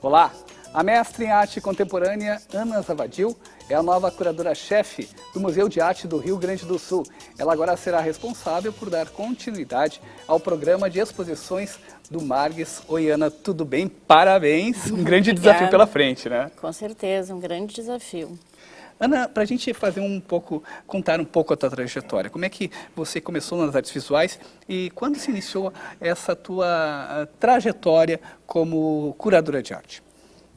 Olá! A mestre em arte contemporânea Ana Zavadil é a nova curadora-chefe do Museu de Arte do Rio Grande do Sul. Ela agora será responsável por dar continuidade ao programa de exposições do Margues. Oi, Ana, tudo bem? Parabéns! Um grande desafio pela frente, né? Com certeza, um grande desafio. Ana, para a gente contar um pouco a tua trajetória, como é que você começou nas artes visuais e quando se iniciou essa tua trajetória como curadora de arte?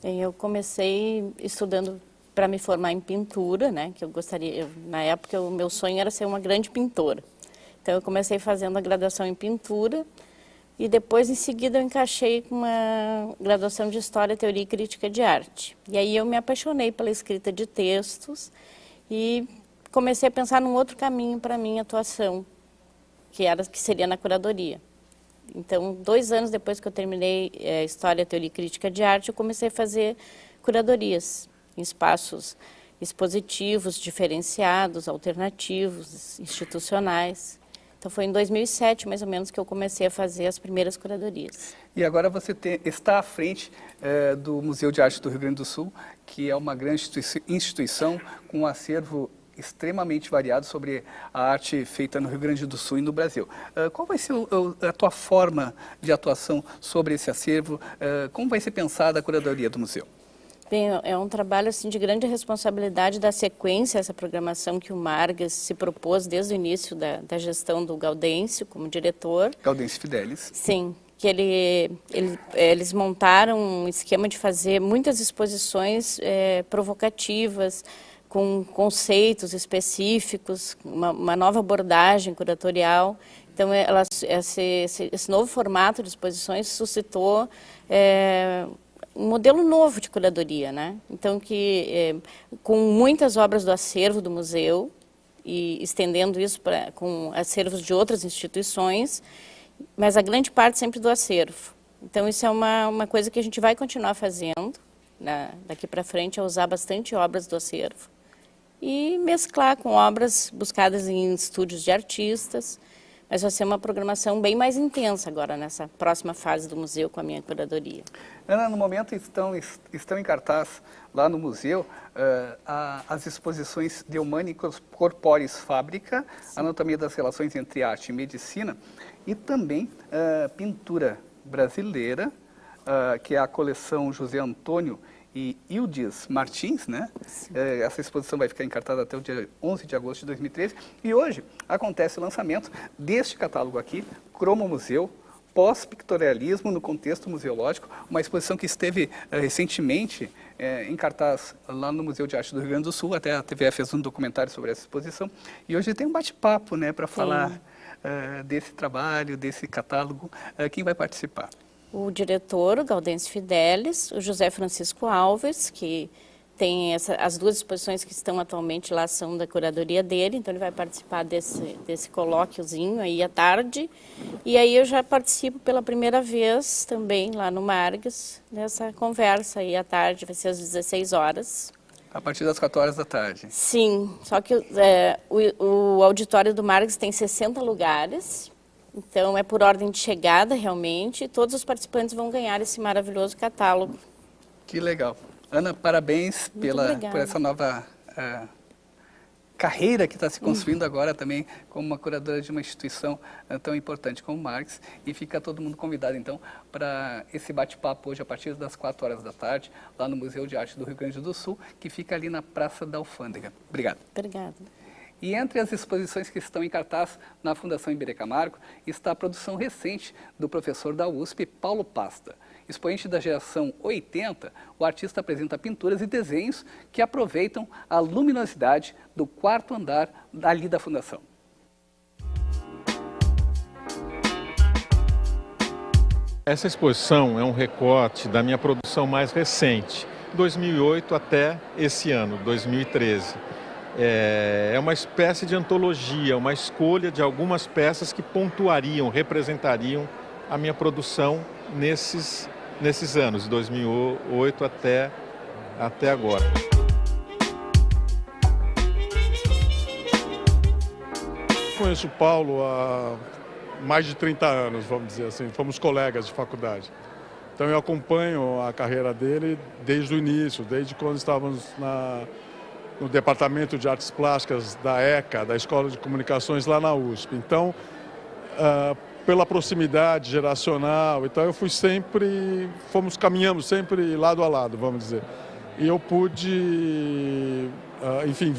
Eu comecei estudando para me formar em pintura, né? Que eu gostaria, na época o meu sonho era ser uma grande pintora. Então eu comecei fazendo a graduação em pintura e depois em seguida eu encaixei com uma graduação de História, Teoria e Crítica de Arte. E aí eu me apaixonei pela escrita de textos e comecei a pensar num outro caminho para a minha atuação, que seria na curadoria. Então, 2 anos depois que eu terminei História, Teoria e Crítica de Arte, eu comecei a fazer curadorias em espaços expositivos, diferenciados, alternativos, institucionais. Então, foi em 2007, mais ou menos, que eu comecei a fazer as primeiras curadorias. E agora você está à frente do Museu de Arte do Rio Grande do Sul, que é uma grande instituição com um acervo extremamente variado sobre a arte feita no Rio Grande do Sul e no Brasil. Qual vai ser a tua forma de atuação sobre esse acervo? Como vai ser pensada a curadoria do museu? Bem, é um trabalho assim, de grande responsabilidade da sequência, essa programação que o Margues se propôs desde o início da gestão do Gaudêncio como diretor. Gaudêncio Fidelis. Sim, que eles montaram um esquema de fazer muitas exposições provocativas, com conceitos específicos, uma nova abordagem curatorial. Então, esse novo formato de exposições suscitou um modelo novo de curadoria, né? Então, com muitas obras do acervo do museu e estendendo isso com acervos de outras instituições, mas a grande parte sempre do acervo. Então, isso é uma coisa que a gente vai continuar fazendo, né? Daqui para frente, é usar bastante obras do acervo e mesclar com obras buscadas em estúdios de artistas, mas vai ser uma programação bem mais intensa agora, nessa próxima fase do museu com a minha curadoria. Ana, no momento estão em cartaz lá no museu as exposições De Humanicus Corporis Fabrica, sim, Anatomia das Relações entre Arte e Medicina, e também Pintura Brasileira, que é a coleção José Antônio e Ildes Martins, né? Essa exposição vai ficar em cartaz até o dia 11 de agosto de 2013. E hoje acontece o lançamento deste catálogo aqui, Cromo Museu, Pós-Pictorialismo no Contexto Museológico, uma exposição que esteve recentemente em cartaz lá no Museu de Arte do Rio Grande do Sul, até a TVE fez um documentário sobre essa exposição. E hoje tem um bate-papo, né, para falar desse trabalho, desse catálogo. Quem vai participar? O diretor, o Gaudêncio Fidelis, o José Francisco Alves, que tem as 2 exposições que estão atualmente lá são da curadoria dele, então ele vai participar desse colóquiozinho aí à tarde. E aí eu já participo pela primeira vez também lá no Margues, nessa conversa aí à tarde, vai ser às 16 horas. A partir das 4 horas da tarde. Sim, só que o auditório do Margues tem 60 lugares. Então, é por ordem de chegada, realmente, e todos os participantes vão ganhar esse maravilhoso catálogo. Que legal. Ana, parabéns por essa nova carreira que está se construindo agora também como uma curadora de uma instituição tão importante como o Margues. E fica todo mundo convidado, então, para esse bate-papo hoje, a partir das 4 horas da tarde, lá no Museu de Arte do Rio Grande do Sul, que fica ali na Praça da Alfândega. Obrigado. Obrigada. E entre as exposições que estão em cartaz na Fundação Iberê Camargo está a produção recente do professor da USP, Paulo Pasta. Expoente da geração 80, o artista apresenta pinturas e desenhos que aproveitam a luminosidade do 4º andar ali da Fundação. Essa exposição é um recorte da minha produção mais recente, 2008 até esse ano, 2013. É uma espécie de antologia, uma escolha de algumas peças que pontuariam, representariam a minha produção nesses anos, de 2008 até agora. Conheço o Paulo há mais de 30 anos, vamos dizer assim, fomos colegas de faculdade. Então eu acompanho a carreira dele desde o início, desde quando estávamos no Departamento de Artes Plásticas da ECA, da Escola de Comunicações, lá na USP. Então, pela proximidade geracional, então caminhamos sempre lado a lado, vamos dizer. E eu pude, enfim,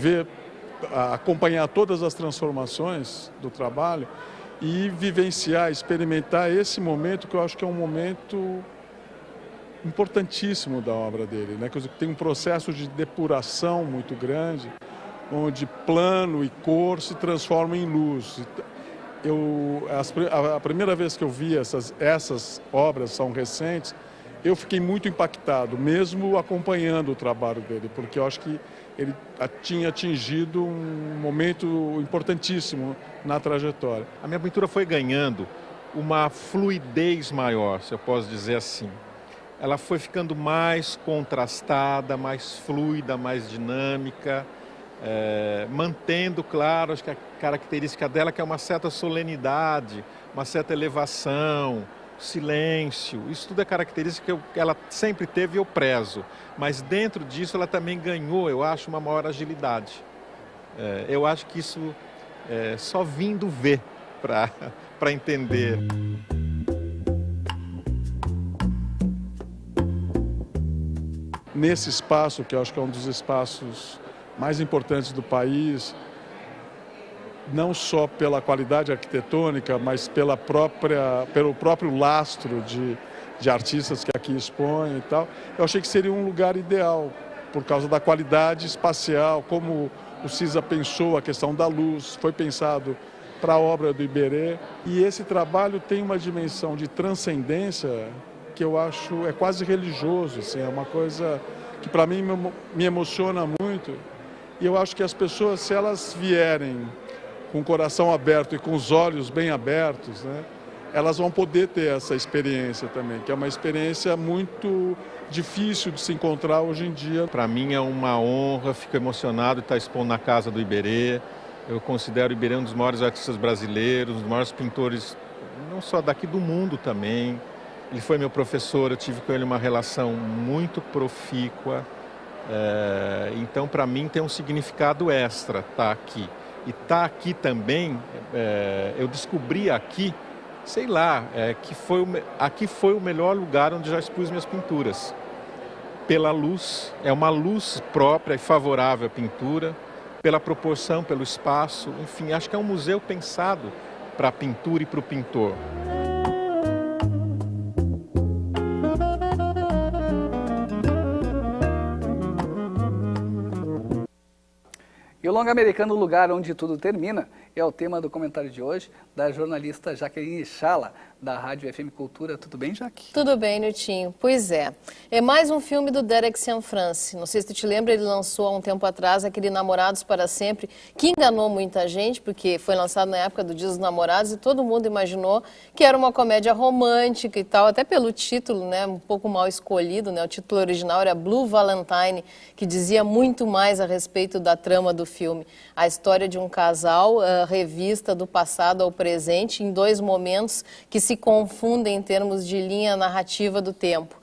acompanhar todas as transformações do trabalho e vivenciar, experimentar esse momento que eu acho que é um momento importantíssimo da obra dele, né? Tem um processo de depuração muito grande, onde plano e cor se transformam em luz. A primeira vez que eu vi essas obras, são recentes, eu fiquei muito impactado, mesmo acompanhando o trabalho dele, porque eu acho que ele tinha atingido um momento importantíssimo na trajetória. A minha pintura foi ganhando uma fluidez maior, se eu posso dizer assim. Ela foi ficando mais contrastada, mais fluida, mais dinâmica, mantendo, claro, acho que a característica dela que é uma certa solenidade, uma certa elevação, silêncio. Isso tudo é característica que ela sempre teve e eu prezo. Mas dentro disso ela também ganhou, eu acho, uma maior agilidade. Eu acho que isso só vindo ver para entender. Nesse espaço, que eu acho que é um dos espaços mais importantes do país, não só pela qualidade arquitetônica, mas pelo próprio lastro de artistas que aqui expõem e tal, eu achei que seria um lugar ideal, por causa da qualidade espacial, como o Cisa pensou a questão da luz, foi pensado para a obra do Iberê. E esse trabalho tem uma dimensão de transcendência que eu acho quase religioso, assim, é uma coisa que para mim me emociona muito. E eu acho que as pessoas, se elas vierem com o coração aberto e com os olhos bem abertos, né, elas vão poder ter essa experiência também, que é uma experiência muito difícil de se encontrar hoje em dia. Para mim é uma honra, fico emocionado de estar expondo na casa do Iberê. Eu considero o Iberê um dos maiores artistas brasileiros, um dos maiores pintores, não só daqui do mundo também. Ele foi meu professor, eu tive com ele uma relação muito profícua. Então, para mim, tem um significado extra estar aqui. E estar aqui também, eu descobri aqui, sei lá, aqui foi o melhor lugar onde já expus minhas pinturas. Pela luz, é uma luz própria e favorável à pintura, pela proporção, pelo espaço, enfim, acho que é um museu pensado para a pintura e para o pintor. E o longa americano, o lugar onde tudo termina, é o tema do comentário de hoje, da jornalista Jaqueline Chala, da Rádio FM Cultura. Tudo bem, Jaque? Tudo bem, Niltinho. Pois é. É mais um filme do Derek Cianfrance. Não sei se tu te lembra, ele lançou há um tempo atrás aquele Namorados para Sempre, que enganou muita gente, porque foi lançado na época do Dia dos Namorados e todo mundo imaginou que era uma comédia romântica e tal, até pelo título, né, um pouco mal escolhido, né? O título original era Blue Valentine, que dizia muito mais a respeito da trama do filme. A história de um casal revista do passado ao presente em dois momentos que se confundem em termos de linha narrativa do tempo.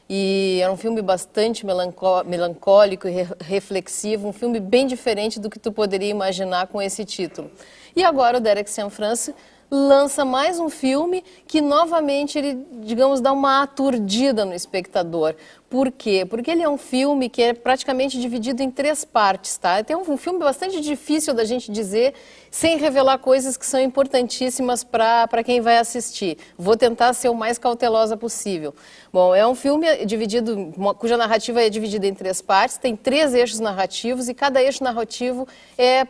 E era um filme bastante melancólico e reflexivo, um filme bem diferente do que tu poderia imaginar com esse título. E agora o Derek Cianfrance lança mais um filme que novamente ele, digamos, dá uma aturdida no espectador. Por quê? Porque ele é um filme que é praticamente dividido em 3 partes, tá? Tem um filme bastante difícil da gente dizer sem revelar coisas que são importantíssimas para quem vai assistir. Vou tentar ser o mais cautelosa possível. Bom, é um filme dividido, cuja narrativa é dividida em 3 partes, tem 3 eixos narrativos e cada eixo narrativo é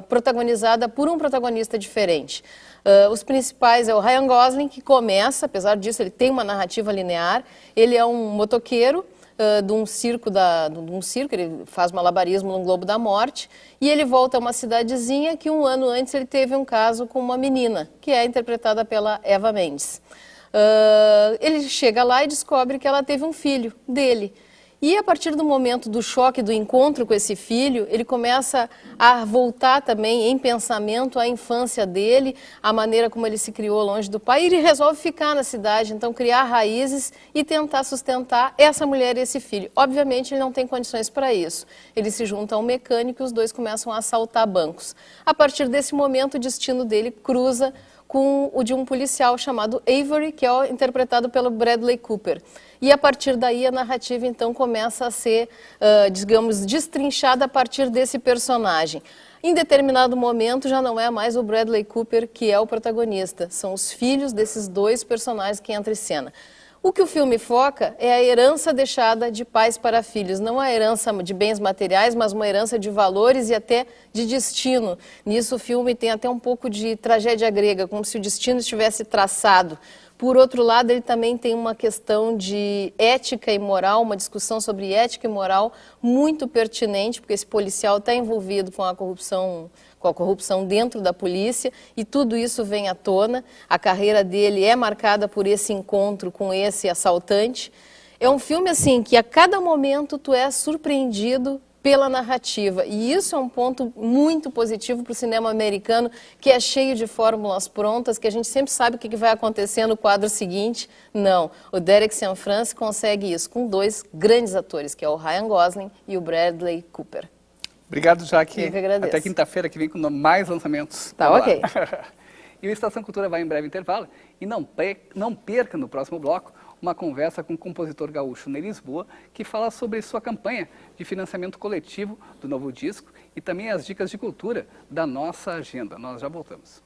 protagonizada por um protagonista diferente. Os principais é o Ryan Gosling, que começa, apesar disso, ele tem uma narrativa linear. Ele é um motoqueiro de um circo, ele faz malabarismo no Globo da Morte, e ele volta a uma cidadezinha que um ano antes ele teve um caso com uma menina, que é interpretada pela Eva Mendes. Ele chega lá e descobre que ela teve um filho dele. E a partir do momento do choque, do encontro com esse filho, ele começa a voltar também em pensamento à infância dele, a maneira como ele se criou longe do pai, e ele resolve ficar na cidade, então criar raízes e tentar sustentar essa mulher e esse filho. Obviamente ele não tem condições para isso. Ele se junta a um mecânico e os dois começam a assaltar bancos. A partir desse momento o destino dele cruza com o de um policial chamado Avery, que é interpretado pelo Bradley Cooper. E a partir daí a narrativa então começa a ser, digamos, destrinchada a partir desse personagem. Em determinado momento já não é mais o Bradley Cooper que é o protagonista, são os filhos desses dois personagens que entram em cena. O que o filme foca é a herança deixada de pais para filhos, não a herança de bens materiais, mas uma herança de valores e até de destino. Nisso o filme tem até um pouco de tragédia grega, como se o destino estivesse traçado. Por outro lado, ele também tem uma questão de ética e moral, uma discussão sobre ética e moral muito pertinente, porque esse policial está envolvido com a corrupção dentro da polícia, e tudo isso vem à tona. A carreira dele é marcada por esse encontro com esse assaltante. É um filme assim que a cada momento tu é surpreendido pela narrativa, e isso é um ponto muito positivo para o cinema americano, que é cheio de fórmulas prontas, que a gente sempre sabe o que vai acontecer no quadro seguinte. Não, o Derek Cianfrance consegue isso com dois grandes atores, que é o Ryan Gosling e o Bradley Cooper. Obrigado, Jaque. Eu que agradeço. Até quinta-feira que vem com mais lançamentos. Tá, Vamos ok. lá. E o Estação Cultura vai em breve intervalo. E não perca no próximo bloco uma conversa com o compositor gaúcho Ney Lisboa, que fala sobre sua campanha de financiamento coletivo do novo disco e também as dicas de cultura da nossa agenda. Nós já voltamos.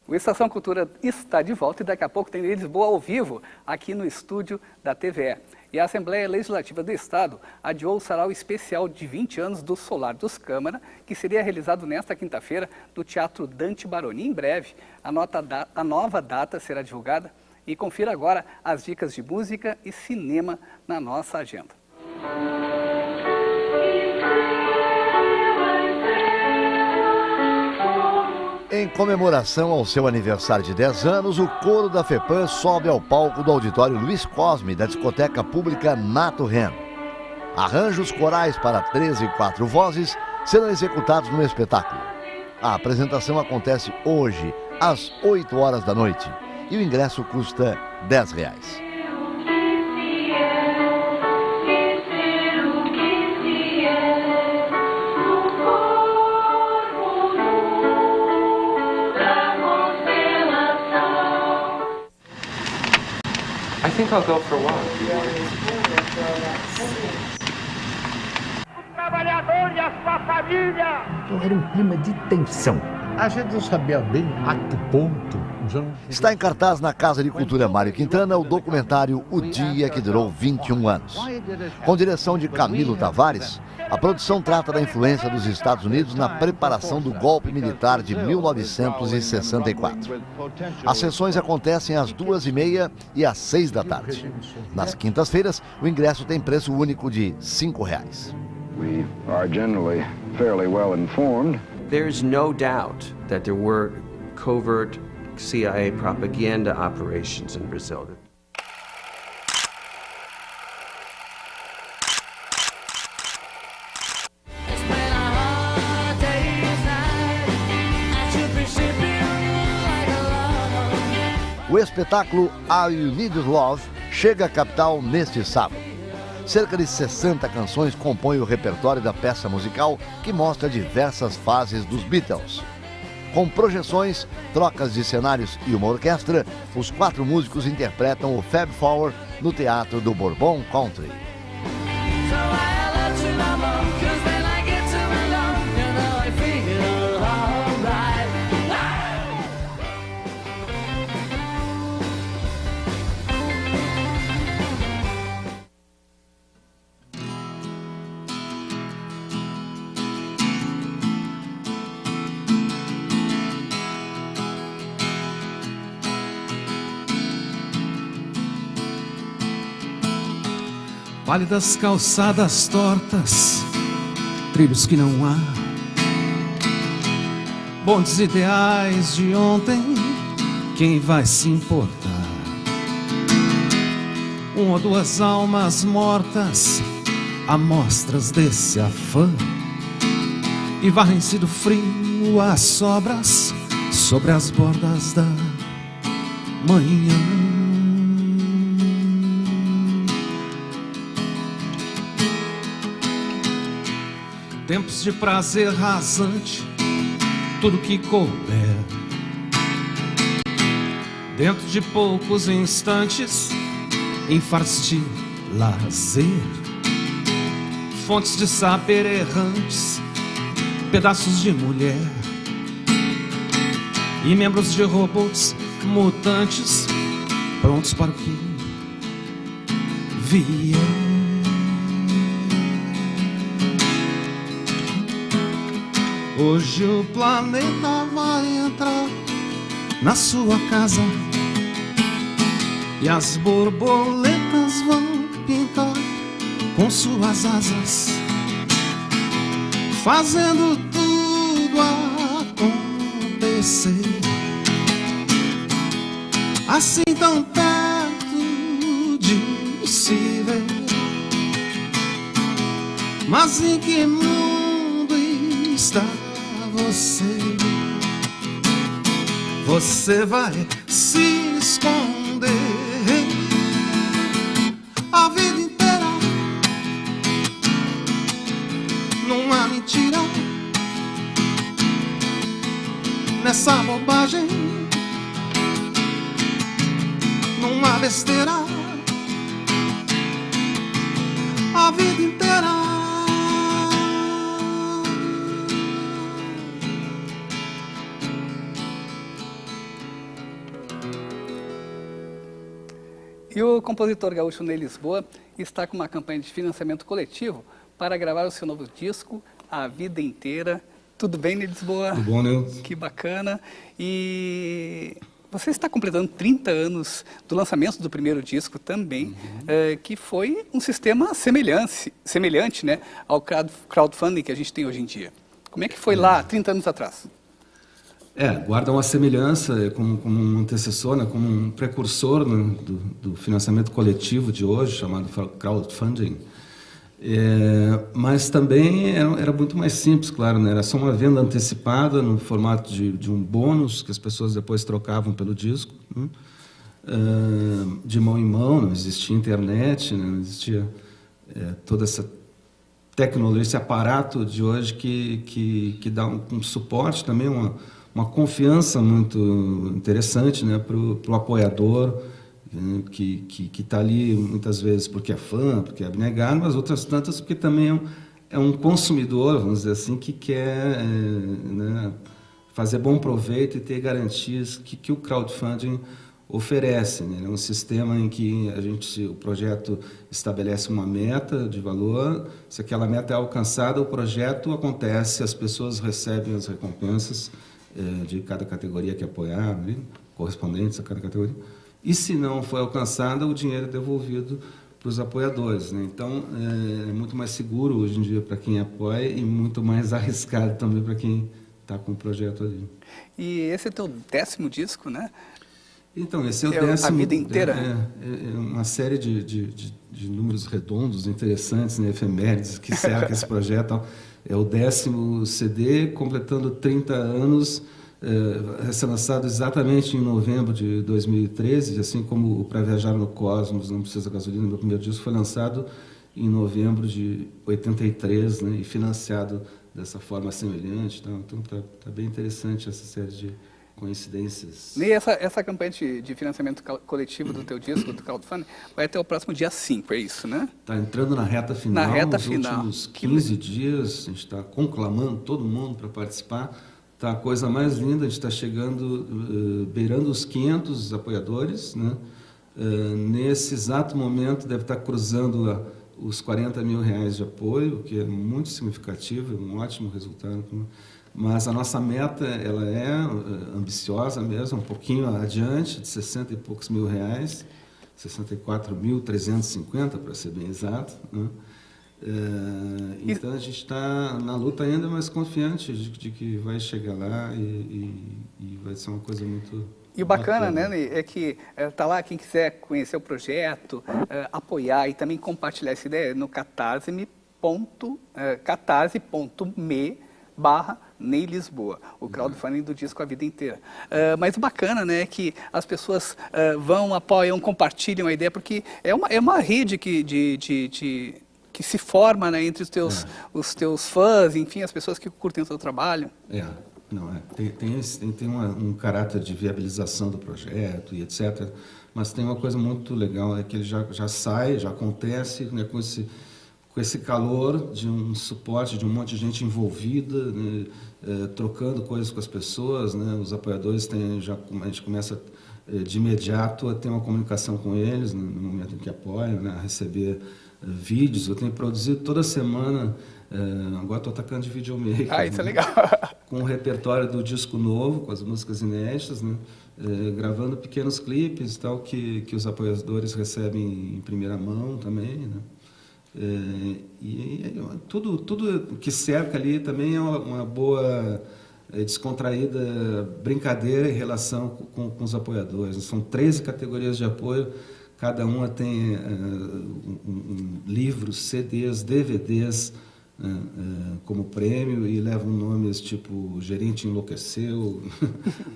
O Estação Cultura está de volta e daqui a pouco tem Ney Lisboa ao vivo aqui no estúdio da TVE. E a Assembleia Legislativa do Estado adiou o sarau especial de 20 anos do Solar dos Câmara, que seria realizado nesta quinta-feira no Teatro Dante Baroni. Em breve, a nova data será divulgada. E confira agora as dicas de música e cinema na nossa agenda. Em comemoração ao seu aniversário de 10 anos, o coro da FEPAM sobe ao palco do auditório Luiz Cosme, da discoteca pública Nato Ren. Arranjos corais para 13 e 4 vozes serão executados no espetáculo. A apresentação acontece hoje, às 8 horas da noite, e o ingresso custa R$10. I think I'll go for a walk. O trabalhador e a sua família. Era um clima de tensão. A gente não sabia bem a que ponto. Está em cartaz na Casa de Cultura Mário Quintana o documentário O Dia que Durou 21 anos. Com direção de Camilo Tavares, a produção trata da influência dos Estados Unidos na preparação do golpe militar de 1964. As sessões acontecem às 2h30 e às 6 da tarde. Nas quintas-feiras, o ingresso tem preço único de R$5. We are generally fairly well informed. There's no doubt that there were covert CIA propaganda operations in Brazil. O espetáculo All You Need Is Love chega à capital neste sábado. Cerca de 60 canções compõem o repertório da peça musical, que mostra diversas fases dos Beatles. Com projeções, trocas de cenários e uma orquestra, os 4 músicos interpretam o Fab Four no Teatro do Bourbon Country. pálidas calçadas tortas, trilhos que não há, bondes ideais de ontem, quem vai se importar? Uma ou duas almas mortas, amostras desse afã, e varrem-se do frio as sobras sobre as bordas da manhã. Tempos de prazer rasante, tudo que couber, dentro de poucos instantes, em fardos de lazer, fontes de saber errantes, pedaços de mulher e membros de robôs mutantes, prontos para o que vier. Hoje o planeta vai entrar na sua casa e as borboletas vão pintar com suas asas, fazendo tudo acontecer, assim tão perto de se ver. Mas em que mundo está você? Você vai se esconder a vida inteira numa mentira, nessa bobagem, numa besteira, a vida inteira. E o compositor gaúcho Ney Lisboa está com uma campanha de financiamento coletivo para gravar o seu novo disco, A Vida Inteira. Tudo bem, Ney Lisboa? Tudo bom, Nilton? Que bacana. E você está completando 30 anos do lançamento do primeiro disco também, que foi um sistema semelhante, né, ao crowdfunding que a gente tem hoje em dia. Como é que foi lá, 30 anos atrás? Guarda uma semelhança como um antecessor, né, como um precursor, né, do financiamento coletivo de hoje, chamado crowdfunding. Mas também era muito mais simples, claro, né? Era só uma venda antecipada no formato de um bônus que as pessoas depois trocavam pelo disco, né? De mão em mão, não existia internet, né? Não existia toda essa tecnologia, esse aparato de hoje que dá um suporte também, uma confiança muito interessante, né, para o apoiador, que está ali muitas vezes porque é fã, porque é abnegado, mas outras tantas porque também é um consumidor, vamos dizer assim, que quer né, fazer bom proveito e ter garantias que o crowdfunding oferece, né? É um sistema em que o projeto estabelece uma meta de valor, se aquela meta é alcançada, o projeto acontece, as pessoas recebem as recompensas de cada categoria que apoiar, né, correspondentes a cada categoria. E se não foi alcançada, o dinheiro é devolvido para os apoiadores, né? Então, é muito mais seguro hoje em dia para quem apoia e muito mais arriscado também para quem está com o projeto ali. E esse é o teu 10º disco, né? Então, esse é o 10º. A Vida Inteira. É uma série de números redondos, interessantes, né, efemérides, que cerca esse projeto. É o 10º CD, completando 30 anos, vai ser lançado exatamente em novembro de 2013, assim como o Pra Viajar no Cosmos, Não Precisa Gasolina, meu primeiro disco, foi lançado em novembro de 83, né, e financiado dessa forma semelhante. Então tá bem interessante essa série de coincidências. E essa campanha de financiamento coletivo do teu disco, do crowdfunding, vai até o próximo dia 5, é isso, né? Está entrando na reta final. Na reta nos final. Últimos 15 dias, a gente está conclamando todo mundo para participar. Está a coisa mais linda, a gente está chegando, beirando os 500 apoiadores, né? Nesse exato momento deve estar cruzando os R$40 mil de apoio, o que é muito significativo, é um ótimo resultado. Mas a nossa meta, ela é ambiciosa mesmo, um pouquinho adiante, de 60 e poucos mil reais. 64.350, para ser bem exato, né? Então a gente está na luta ainda, mas confiante de que vai chegar lá e vai ser uma coisa muito... E o bacana, né, é que tá lá, quem quiser conhecer o projeto, apoiar e também compartilhar essa ideia no catarse.me/Ney Lisboa, o crowdfunding do disco A Vida Inteira. Mas o bacana, né, é que as pessoas vão, apoiam, compartilham a ideia, porque é uma rede que se forma, né, entre os teus fãs, enfim, as pessoas que curtem o seu trabalho. Tem um caráter de viabilização do projeto e etc. Mas tem uma coisa muito legal, é que ele já sai, já acontece, né, com esse calor de um suporte de um monte de gente envolvida, né, trocando coisas com as pessoas, né, os apoiadores a gente começa de imediato a ter uma comunicação com eles, no momento em que apoiam, né, a receber vídeos. Eu tenho produzido toda semana, agora estou atacando de videomaker. Isso é legal. Com o repertório do disco novo, com as músicas inéditas, né, gravando pequenos clipes, tal, que os apoiadores recebem em primeira mão também, né. Tudo que cerca ali também é uma boa, descontraída brincadeira em relação com os apoiadores. São 13 categorias de apoio, cada uma tem livros, CDs, DVDs como prêmio e levam nomes tipo Gerente Enlouqueceu,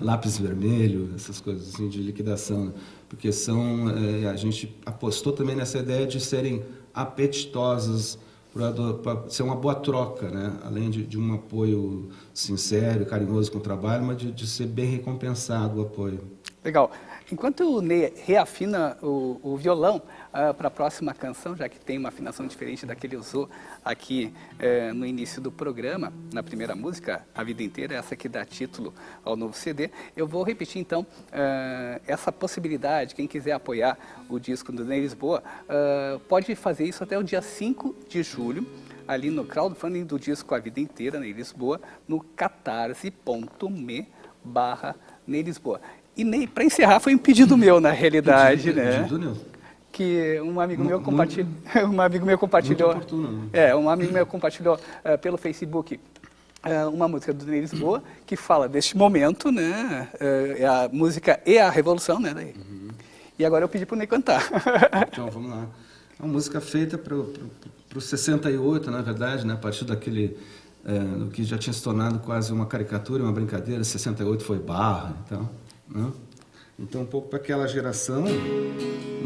Lápis Vermelho, essas coisas assim de liquidação, porque a gente apostou também nessa ideia de serem apetitosas, para ser uma boa troca, né? Além de um apoio sincero, carinhoso com o trabalho, mas de ser bem recompensado o apoio. Legal. Enquanto o Ney reafina o violão para a próxima canção, já que tem uma afinação diferente da que ele usou aqui no início do programa, na primeira música, A Vida Inteira, essa que dá título ao novo CD, eu vou repetir então essa possibilidade, quem quiser apoiar o disco do Ney Lisboa, pode fazer isso até o dia 5 de julho, ali no crowdfunding do disco A Vida Inteira, Ney Lisboa, no catarse.me/Ney Lisboa. E Ney, para encerrar, foi um pedido meu, na realidade, né? Pedido meu. Que um amigo meu compartilhou. Um amigo meu compartilhou pelo Facebook uma música do Ney Lisboa que fala deste momento, né? É a música E a Revolução, né? Daí. E agora eu pedi para o Ney cantar. Então, vamos lá. É uma música feita para o 68, na verdade, né? A partir daquele... do que já tinha se tornado quase uma caricatura, uma brincadeira. 68 foi barra, então... Né? Então, um pouco para aquela geração.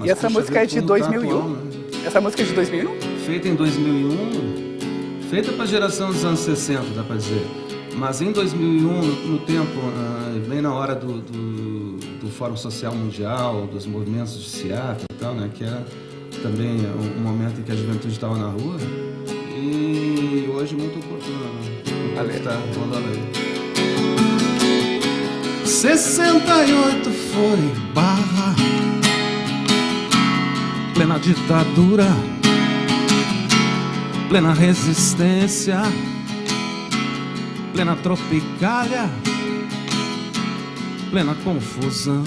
E essa música é de 2001? Atual, né? Essa música é de 2001? Feita em 2001, feita para a geração dos anos 60, dá para dizer. Mas em 2001, no tempo, bem na hora do Fórum Social Mundial, dos movimentos de Seattle e tal, né? Que era também um momento em que a juventude estava na rua. E hoje muito oportuno, né? Está rolando aí. 68 foi barra, plena ditadura, plena resistência, plena tropicália, plena confusão.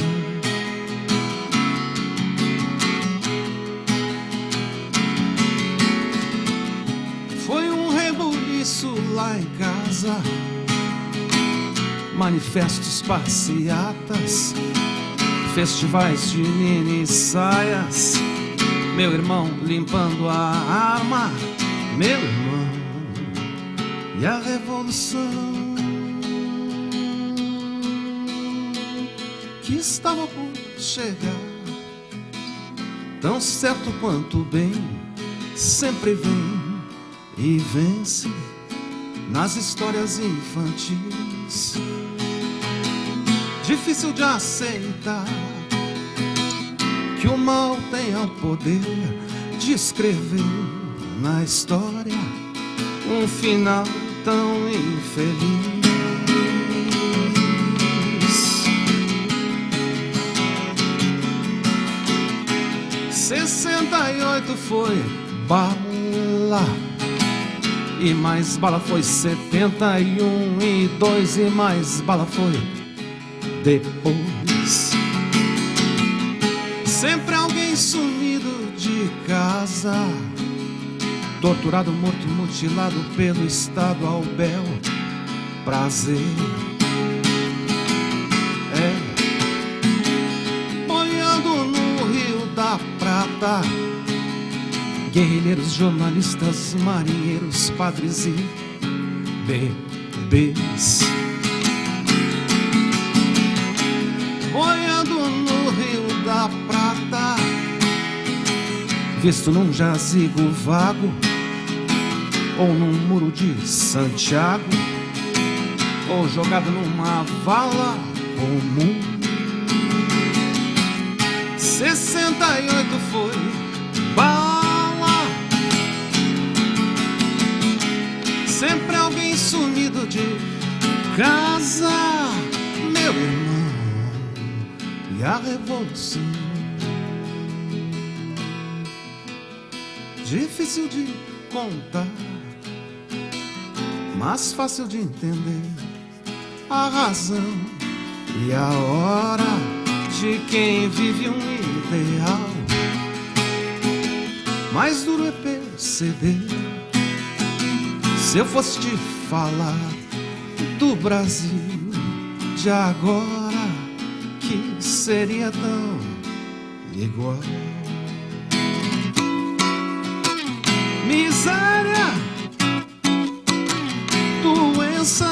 Foi um rebuliço lá em casa, manifestos, passeatas, festivais de mini saias, meu irmão limpando a arma, meu irmão, e a revolução que estava por chegar, tão certo quanto o bem sempre vem e vence nas histórias infantis. Difícil de aceitar que o mal tenha o poder de escrever na história um final tão infeliz. 68 foi bala, e mais bala foi 71, e 2 e mais bala foi depois. Sempre alguém alguém sumido de casa, torturado, morto, mutilado pelo Estado ao bel prazer. Boiando no Rio da Prata, guerrilheiros, jornalistas, marinheiros, padres e bebês. Boiando no Rio da Prata, visto num jazigo vago ou num muro de Santiago, ou jogado numa vala comum. 68 foi bala, sempre alguém sumido de casa, meu irmão, e a revolução. Difícil de contar, mas fácil de entender a razão e a hora de quem vive um ideal. Mais duro é perceber, se eu fosse te falar do Brasil de agora, que seria tão igual. Miséria, doença